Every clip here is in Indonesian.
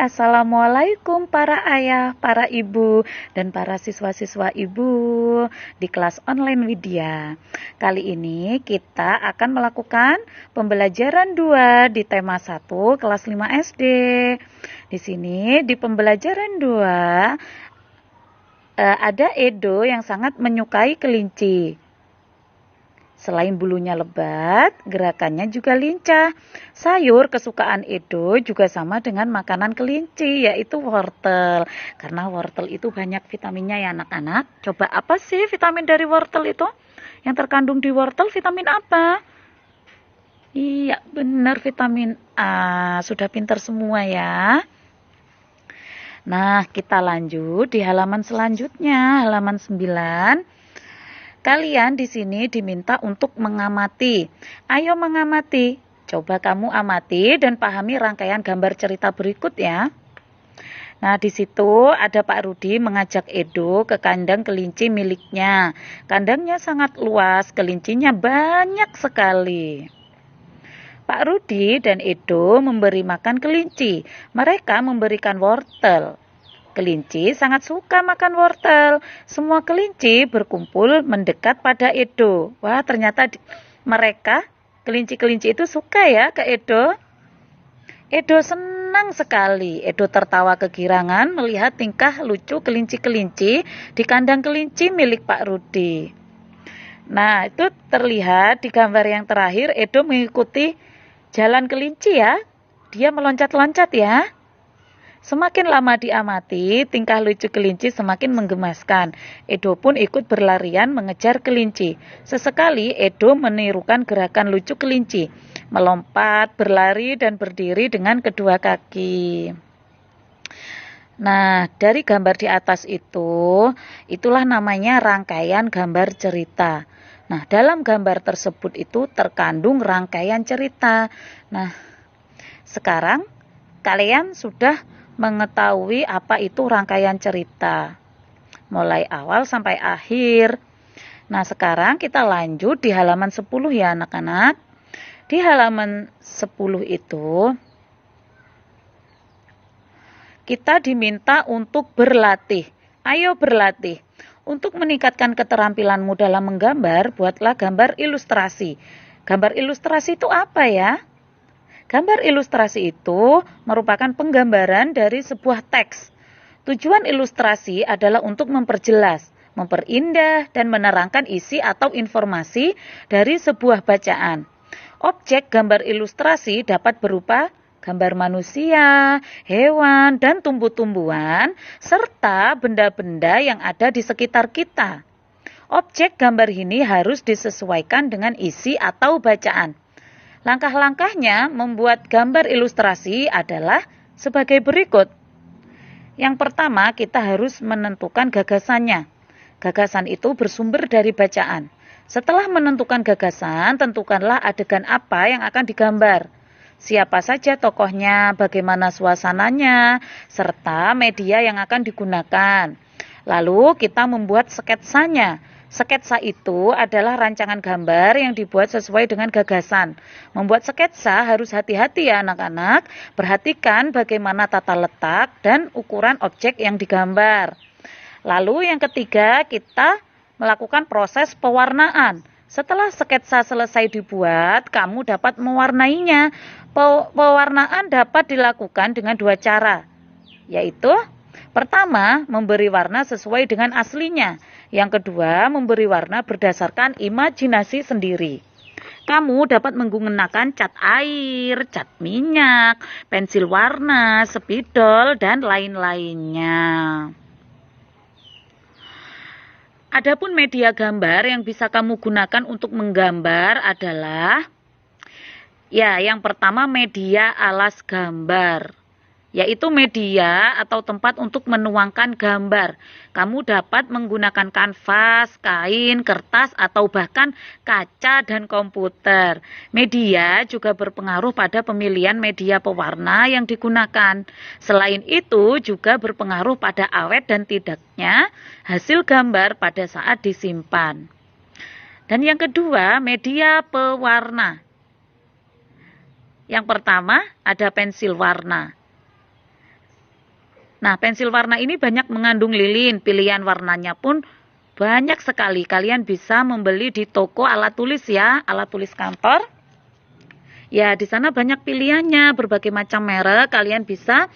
Assalamualaikum para ayah, para ibu, dan para siswa-siswa ibu di kelas online Widya. Kali ini kita akan melakukan pembelajaran 2 di tema 1 kelas 5 SD. Di sini di pembelajaran 2 ada Edo yang sangat menyukai kelinci. Selain bulunya lebat, gerakannya juga lincah. Sayur kesukaan Edo juga sama dengan makanan kelinci, yaitu wortel. Karena wortel itu banyak vitaminnya ya anak-anak. Coba apa sih vitamin dari wortel itu? Yang terkandung di wortel vitamin apa? Iya, benar vitamin A. Sudah pintar semua ya. Nah, kita lanjut di halaman selanjutnya, halaman 9. Kalian di sini diminta untuk mengamati. Ayo mengamati. Coba kamu amati dan pahami rangkaian gambar cerita berikut ya. Nah, di situ ada Pak Rudi mengajak Edo ke kandang kelinci miliknya. Kandangnya sangat luas, kelincinya banyak sekali. Pak Rudi dan Edo memberi makan kelinci. Mereka memberikan wortel. Kelinci sangat suka makan wortel. Semua kelinci berkumpul mendekat pada Edo. Wah, ternyata mereka, kelinci-kelinci itu suka ya ke Edo. Edo senang sekali. Edo tertawa kegirangan melihat tingkah lucu kelinci-kelinci di kandang kelinci milik Pak Rudi. Nah, itu terlihat di gambar yang terakhir. Edo mengikuti jalan kelinci ya. Dia meloncat-loncat ya. Semakin lama diamati, tingkah lucu kelinci semakin menggemaskan. Edo pun ikut berlarian mengejar kelinci. Sesekali Edo menirukan gerakan lucu kelinci, melompat, berlari, dan berdiri dengan kedua kaki. Nah, dari gambar di atas itu, itulah namanya rangkaian gambar cerita. Nah, dalam gambar tersebut itu terkandung rangkaian cerita. Nah, sekarang kalian sudah mengetahui apa itu rangkaian cerita, mulai awal sampai akhir. Nah, sekarang kita lanjut di halaman 10 ya anak-anak. Di halaman 10 itu, kita diminta untuk berlatih. Ayo berlatih. Untuk meningkatkan keterampilanmu dalam menggambar, buatlah gambar ilustrasi. Gambar ilustrasi itu apa ya? Gambar ilustrasi itu merupakan penggambaran dari sebuah teks. Tujuan ilustrasi adalah untuk memperjelas, memperindah, dan menerangkan isi atau informasi dari sebuah bacaan. Objek gambar ilustrasi dapat berupa gambar manusia, hewan, dan tumbuh-tumbuhan, serta benda-benda yang ada di sekitar kita. Objek gambar ini harus disesuaikan dengan isi atau bacaan. Langkah-langkahnya membuat gambar ilustrasi adalah sebagai berikut. Yang pertama, kita harus menentukan gagasannya. Gagasan itu bersumber dari bacaan. Setelah menentukan gagasan, tentukanlah adegan apa yang akan digambar. Siapa saja tokohnya, bagaimana suasananya, serta media yang akan digunakan. Lalu kita membuat sketsanya. Sketsa itu adalah rancangan gambar yang dibuat sesuai dengan gagasan. Membuat sketsa harus hati-hati ya anak-anak. Perhatikan bagaimana tata letak dan ukuran objek yang digambar. Lalu yang ketiga, kita melakukan proses pewarnaan. Setelah sketsa selesai dibuat, kamu dapat mewarnainya. Pewarnaan dapat dilakukan dengan dua cara, yaitu pertama, memberi warna sesuai dengan aslinya. Yang kedua, memberi warna berdasarkan imajinasi sendiri. Kamu dapat menggunakan cat air, cat minyak, pensil warna, spidol, dan lain-lainnya. Adapun media gambar yang bisa kamu gunakan untuk menggambar adalah, yang pertama media alas gambar, yaitu media atau tempat untuk menuangkan gambar. Kamu dapat menggunakan kanvas, kain, kertas, atau bahkan kaca dan komputer. Media juga berpengaruh pada pemilihan media pewarna yang digunakan. Selain itu juga berpengaruh pada awet dan tidaknya hasil gambar pada saat disimpan. Dan yang kedua, media pewarna. Yang pertama ada pensil warna. Nah, pensil warna ini banyak mengandung lilin, pilihan warnanya pun banyak sekali. Kalian bisa membeli di toko alat tulis ya, alat tulis kantor. Ya, di sana banyak pilihannya, berbagai macam merek. Kalian bisa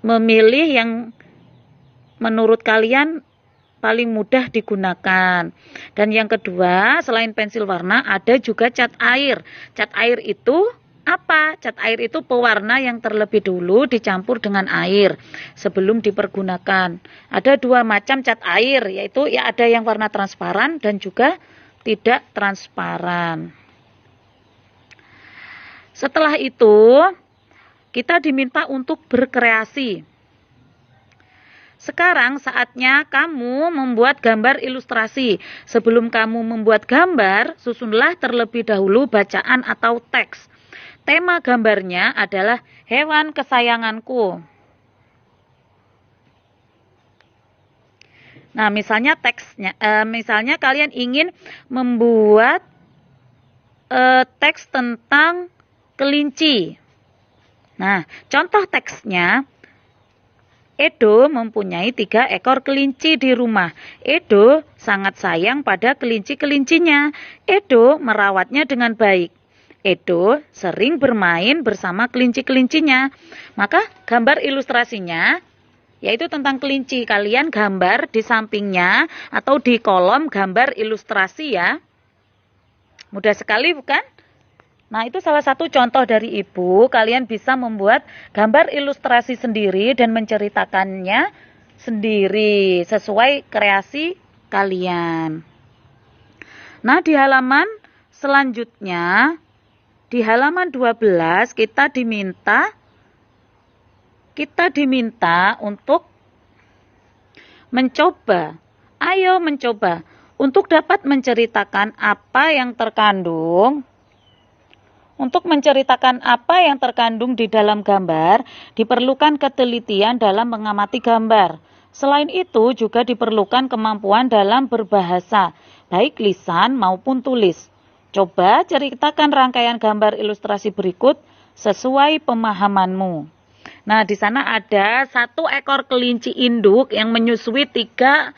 memilih yang menurut kalian paling mudah digunakan. Dan yang kedua, selain pensil warna, ada juga cat air. Cat air itu apa? Cat air itu pewarna yang terlebih dulu dicampur dengan air sebelum dipergunakan. Ada dua macam cat air, yaitu ya ada yang warna transparan dan juga tidak transparan. Setelah itu, kita diminta untuk berkreasi. Sekarang saatnya kamu membuat gambar ilustrasi. Sebelum kamu membuat gambar, susunlah terlebih dahulu bacaan atau teks. Tema gambarnya adalah hewan kesayanganku. Nah, misalnya teksnya, misalnya kalian ingin membuat teks tentang kelinci. Nah, contoh teksnya, Edo mempunyai 3 ekor kelinci di rumah. Edo sangat sayang pada kelinci-kelincinya. Edo merawatnya dengan baik. Edo sering bermain bersama kelinci-kelincinya. Maka gambar ilustrasinya yaitu tentang kelinci. Kalian gambar di sampingnya atau di kolom gambar ilustrasi ya. Mudah sekali bukan? Nah, itu salah satu contoh dari Ibu. Kalian bisa membuat gambar ilustrasi sendiri dan menceritakannya sendiri sesuai kreasi kalian. Nah, di halaman selanjutnya, di halaman 12 kita diminta untuk mencoba. Ayo mencoba untuk dapat menceritakan apa yang terkandung. Untuk menceritakan apa yang terkandung di dalam gambar, diperlukan ketelitian dalam mengamati gambar. Selain itu, juga diperlukan kemampuan dalam berbahasa, baik lisan maupun tulis. Coba ceritakan rangkaian gambar ilustrasi berikut sesuai pemahamanmu. Nah, di sana ada 1 ekor kelinci induk yang menyusui 3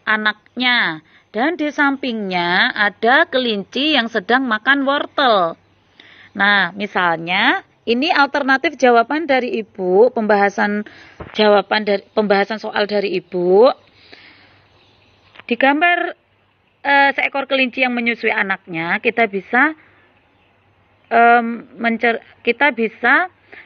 anaknya. Dan di sampingnya ada kelinci yang sedang makan wortel. Nah, misalnya ini alternatif jawaban dari Ibu, pembahasan soal dari Ibu. Di gambar seekor kelinci yang menyusui anaknya, kita bisa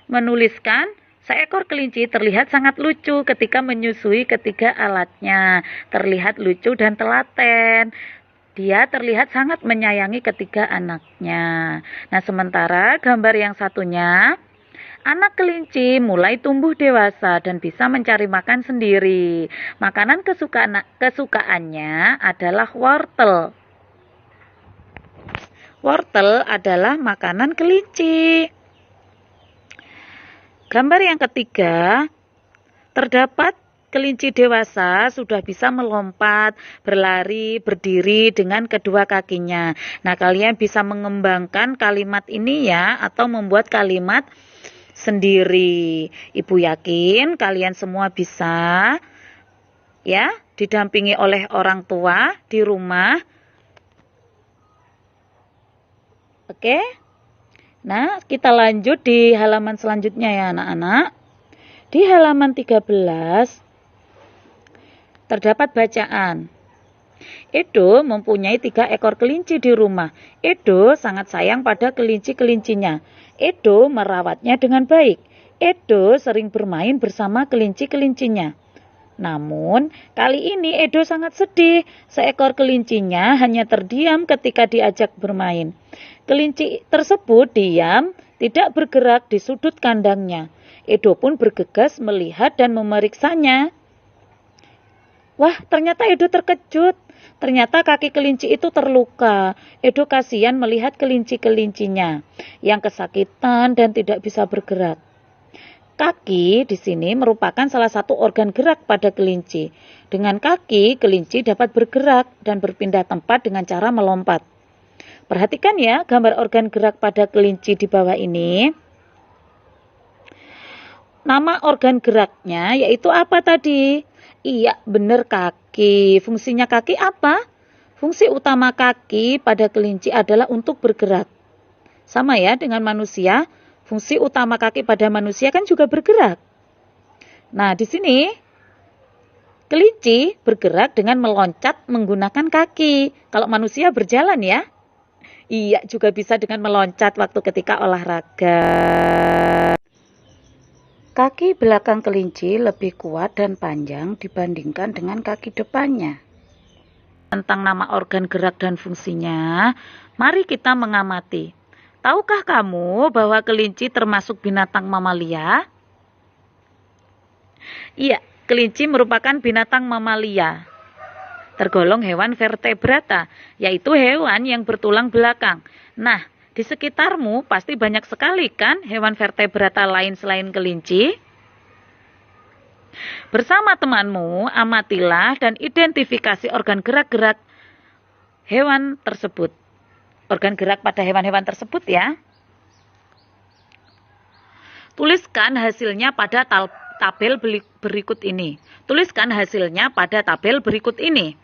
menuliskan seekor kelinci terlihat sangat lucu ketika menyusui ketiga alatnya. Terlihat lucu dan telaten. Dia terlihat sangat menyayangi ketiga anaknya. Nah, sementara gambar yang satunya, anak kelinci mulai tumbuh dewasa dan bisa mencari makan sendiri. Makanan kesukaannya adalah wortel. Wortel adalah makanan kelinci. Gambar yang ketiga, terdapat kelinci dewasa sudah bisa melompat, berlari, berdiri dengan kedua kakinya. Nah, kalian bisa mengembangkan kalimat ini ya, atau membuat kalimat sendiri. Ibu yakin kalian semua bisa ya, didampingi oleh orang tua di rumah. Oke? Nah, kita lanjut di halaman selanjutnya ya anak-anak. Di halaman 13 terdapat bacaan. Edo mempunyai 3 ekor kelinci di rumah. Edo sangat sayang pada kelinci-kelincinya. Edo merawatnya dengan baik. Edo sering bermain bersama kelinci-kelincinya. Namun, kali ini Edo sangat sedih. Seekor kelincinya hanya terdiam ketika diajak bermain. Kelinci tersebut diam, tidak bergerak di sudut kandangnya. Edo pun bergegas melihat dan memeriksanya. Wah, ternyata Edo terkejut. Ternyata kaki kelinci itu terluka. Edo kasihan melihat kelinci-kelincinya yang kesakitan dan tidak bisa bergerak. Kaki di sini merupakan salah satu organ gerak pada kelinci. Dengan kaki, kelinci dapat bergerak dan berpindah tempat dengan cara melompat. Perhatikan ya gambar organ gerak pada kelinci di bawah ini. nama organ geraknya yaitu apa tadi? Iya, benar, kaki. Fungsinya kaki apa? Fungsi utama kaki pada kelinci adalah untuk bergerak. Sama ya dengan manusia, fungsi utama kaki pada manusia kan juga bergerak. Nah, di sini kelinci bergerak dengan meloncat menggunakan kaki. Kalau manusia berjalan ya. Iya, juga bisa dengan meloncat waktu ketika olahraga. Kaki belakang kelinci lebih kuat dan panjang dibandingkan dengan kaki depannya. Tentang nama organ gerak dan fungsinya, mari kita mengamati. Tahukah kamu bahwa kelinci termasuk binatang mamalia? Iya, kelinci merupakan binatang mamalia. Tergolong hewan vertebrata, yaitu hewan yang bertulang belakang. Nah, di sekitarmu pasti banyak sekali kan hewan vertebrata lain selain kelinci? Bersama temanmu, amatilah dan identifikasi organ gerak-gerak hewan tersebut. Organ gerak pada hewan-hewan tersebut ya. Tuliskan hasilnya pada tabel berikut ini. Tuliskan hasilnya pada tabel berikut ini.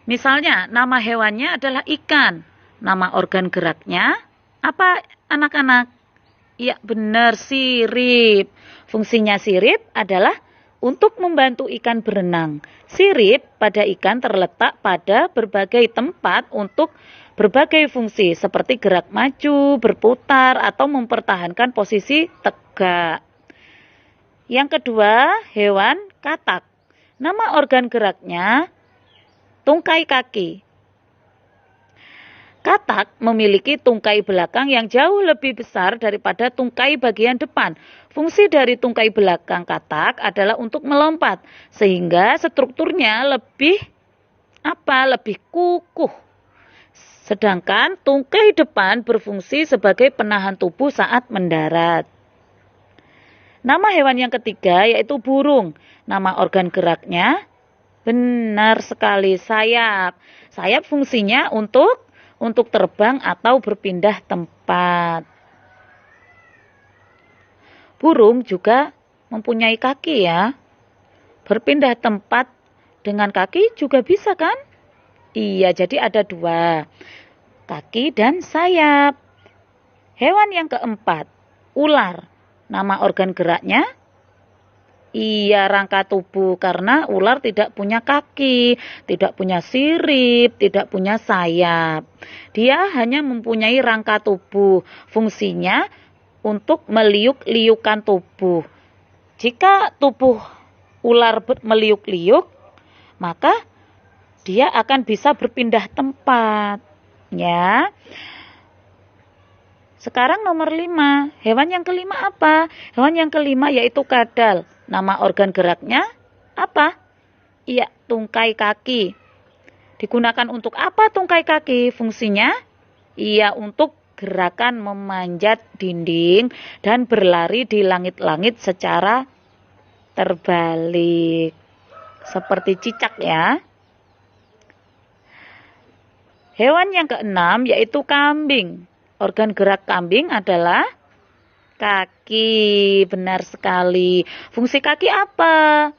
Misalnya, nama hewannya adalah ikan. Nama organ geraknya apa, anak-anak? Ya, benar, sirip. Fungsinya sirip adalah untuk membantu ikan berenang. Sirip pada ikan terletak pada berbagai tempat untuk berbagai fungsi seperti gerak maju, berputar, atau mempertahankan posisi tegak. Yang kedua, hewan katak. Nama organ geraknya tungkai kaki. Katak memiliki tungkai belakang yang jauh lebih besar daripada tungkai bagian depan. Fungsi dari tungkai belakang katak adalah untuk melompat, sehingga strukturnya lebih kukuh. Sedangkan tungkai depan berfungsi sebagai penahan tubuh saat mendarat. Nama hewan yang ketiga yaitu burung. Nama organ geraknya benar sekali, sayap. Sayap fungsinya untuk terbang atau berpindah tempat. Burung juga mempunyai kaki ya. Berpindah tempat dengan kaki juga bisa kan? Iya, jadi ada dua, kaki dan sayap. Hewan yang keempat, ular. Nama organ geraknya iya, rangka tubuh, karena ular tidak punya kaki, tidak punya sirip, tidak punya sayap. Dia hanya mempunyai rangka tubuh. Fungsinya untuk meliuk-liukan tubuh. Jika tubuh ular meliuk-liuk, maka dia akan bisa berpindah tempat. Ya. Sekarang nomor 5. Hewan yang kelima apa? Hewan yang kelima yaitu kadal. Nama organ geraknya apa? Iya, tungkai kaki. Digunakan untuk apa tungkai kaki? Fungsinya? Iya, untuk gerakan memanjat dinding dan berlari di langit-langit secara terbalik. Seperti cicak ya. Hewan yang keenam yaitu kambing. Organ gerak kambing adalah kaki, benar sekali. Fungsi kaki apa?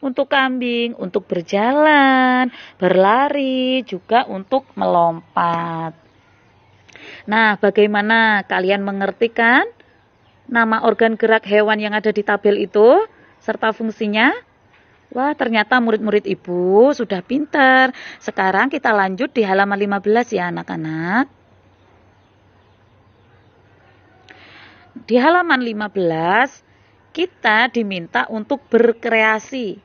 Untuk kambing, untuk berjalan, berlari, juga untuk melompat. Nah, bagaimana kalian mengerti kan nama organ gerak hewan yang ada di tabel itu serta fungsinya? Wah, ternyata murid-murid ibu sudah pintar. Sekarang kita lanjut di halaman 15 ya anak-anak. Di halaman 15, kita diminta untuk berkreasi.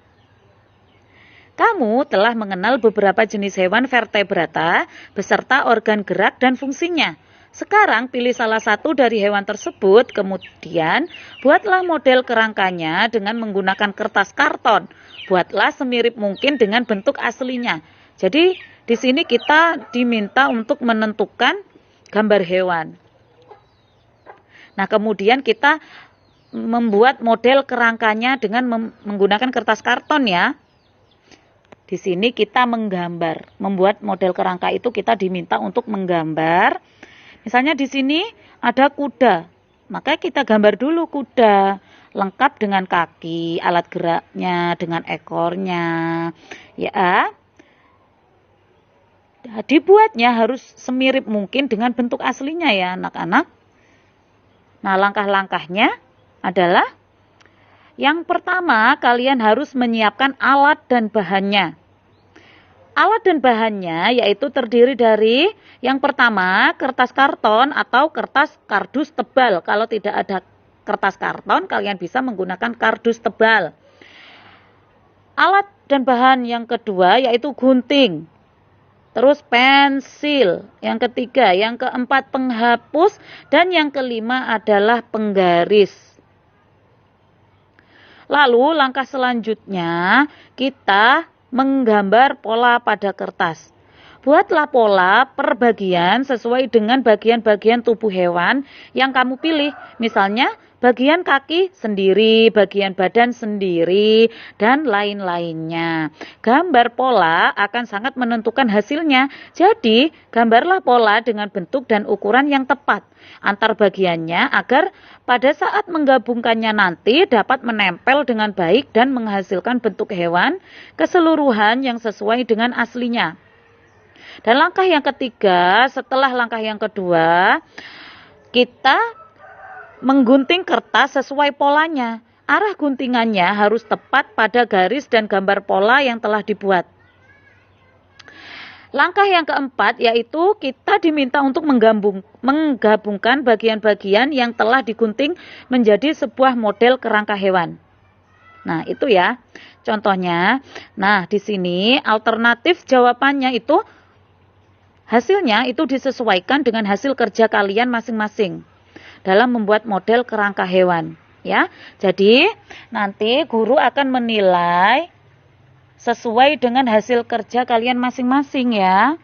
Kamu telah mengenal beberapa jenis hewan vertebrata beserta organ gerak dan fungsinya. Sekarang pilih salah satu dari hewan tersebut, kemudian buatlah model kerangkanya dengan menggunakan kertas karton. Buatlah semirip mungkin dengan bentuk aslinya. Jadi di sini kita diminta untuk menentukan gambar hewan. Nah, kemudian kita membuat model kerangkanya dengan menggunakan kertas karton ya. Di sini kita menggambar. Membuat model kerangka itu kita diminta untuk menggambar. Misalnya di sini ada kuda. Maka kita gambar dulu kuda, lengkap dengan kaki, alat geraknya, dengan ekornya. Ya, dibuatnya harus semirip mungkin dengan bentuk aslinya ya anak-anak. Nah, langkah-langkahnya adalah yang pertama, kalian harus menyiapkan alat dan bahannya. Alat dan bahannya yaitu terdiri dari yang pertama, kertas karton atau kertas kardus tebal. Kalau tidak ada kertas karton, kalian bisa menggunakan kardus tebal. Alat dan bahan yang kedua yaitu gunting. Terus pensil. Yang ketiga, yang keempat penghapus, dan yang kelima adalah penggaris. Lalu langkah selanjutnya kita menggambar pola pada kertas. Buatlah pola per bagian sesuai dengan bagian-bagian tubuh hewan yang kamu pilih. Misalnya bagian kaki sendiri, bagian badan sendiri, dan lain-lainnya. Gambar pola akan sangat menentukan hasilnya. Jadi gambarlah pola dengan bentuk dan ukuran yang tepat antar bagiannya agar pada saat menggabungkannya nanti dapat menempel dengan baik dan menghasilkan bentuk hewan keseluruhan yang sesuai dengan aslinya. Dan langkah yang ketiga, setelah langkah yang kedua, kita menggunting kertas sesuai polanya. Arah guntingannya harus tepat pada garis dan gambar pola yang telah dibuat. Langkah yang keempat yaitu kita diminta untuk menggabungkan bagian-bagian yang telah digunting menjadi sebuah model kerangka hewan. Nah, itu ya contohnya. Nah, di sini alternatif jawabannya itu hasilnya itu disesuaikan dengan hasil kerja kalian masing-masing dalam membuat model kerangka hewan, ya. Jadi, nanti guru akan menilai sesuai dengan hasil kerja kalian masing-masing ya.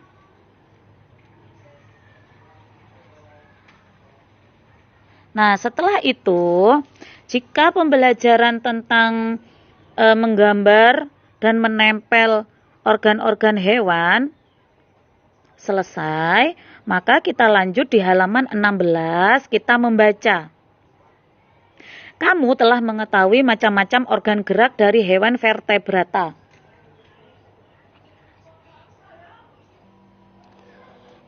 Nah, setelah itu, jika pembelajaran tentang menggambar dan menempel organ-organ hewan selesai, maka kita lanjut di halaman 16, kita membaca. Kamu telah mengetahui macam-macam organ gerak dari hewan vertebrata.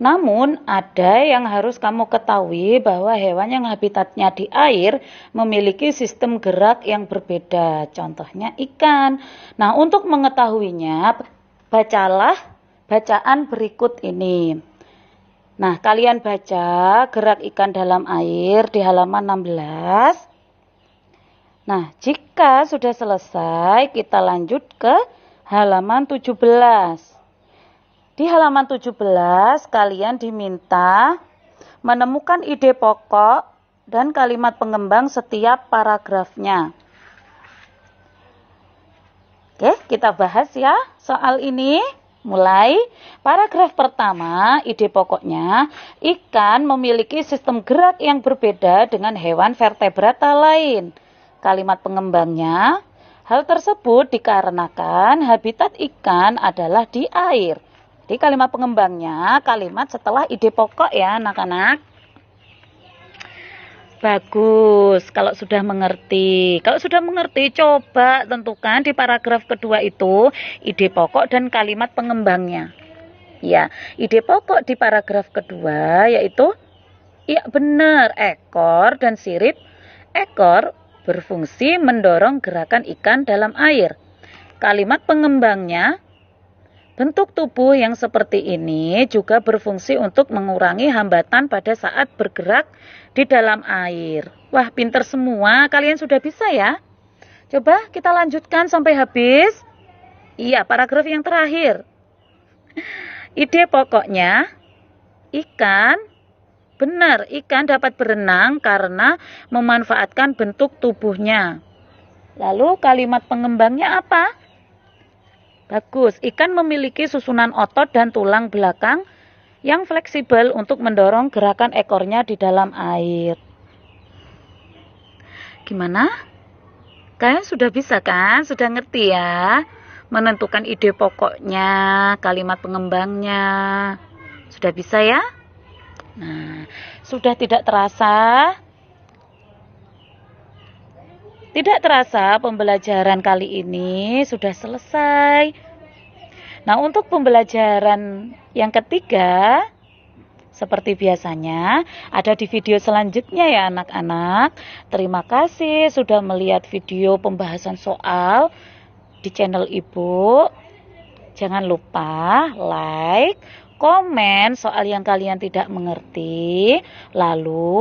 Namun, ada yang harus kamu ketahui bahwa hewan yang habitatnya di air memiliki sistem gerak yang berbeda. Contohnya ikan. Nah, untuk mengetahuinya, bacalah bacaan berikut ini. Nah, kalian baca gerak ikan dalam air di halaman 16. Nah, jika sudah selesai, kita lanjut ke halaman 17. Di halaman 17, kalian diminta menemukan ide pokok dan kalimat pengembang setiap paragrafnya. Oke, kita bahas ya soal ini. Mulai paragraf pertama, ide pokoknya, ikan memiliki sistem gerak yang berbeda dengan hewan vertebrata lain. Kalimat pengembangnya, hal tersebut dikarenakan habitat ikan adalah di air. Jadi kalimat pengembangnya, kalimat setelah ide pokok ya anak-anak. Bagus, kalau sudah mengerti. Kalau sudah mengerti, coba tentukan di paragraf kedua itu ide pokok dan kalimat pengembangnya. Ya, ide pokok di paragraf kedua yaitu, ya benar, ekor dan sirip. Ekor berfungsi mendorong gerakan ikan dalam air. Kalimat pengembangnya, bentuk tubuh yang seperti ini juga berfungsi untuk mengurangi hambatan pada saat bergerak di dalam air. Wah, pinter semua. Kalian sudah bisa ya? Coba kita lanjutkan sampai habis. Iya, paragraf yang terakhir. Ide pokoknya, ikan, benar, ikan dapat berenang karena memanfaatkan bentuk tubuhnya. Lalu kalimat pengembangnya apa? Bagus, ikan memiliki susunan otot dan tulang belakang yang fleksibel untuk mendorong gerakan ekornya di dalam air. Gimana? Kalian sudah bisa kan? Sudah ngerti ya? Menentukan ide pokoknya, kalimat pengembangnya. Sudah bisa ya? Nah, sudah tidak terasa Tidak terasa pembelajaran kali ini sudah selesai. Nah, untuk pembelajaran yang ketiga, seperti biasanya, ada di video selanjutnya ya anak-anak. Terima kasih sudah melihat video pembahasan soal di channel Ibu. Jangan lupa like, komen soal yang kalian tidak mengerti, lalu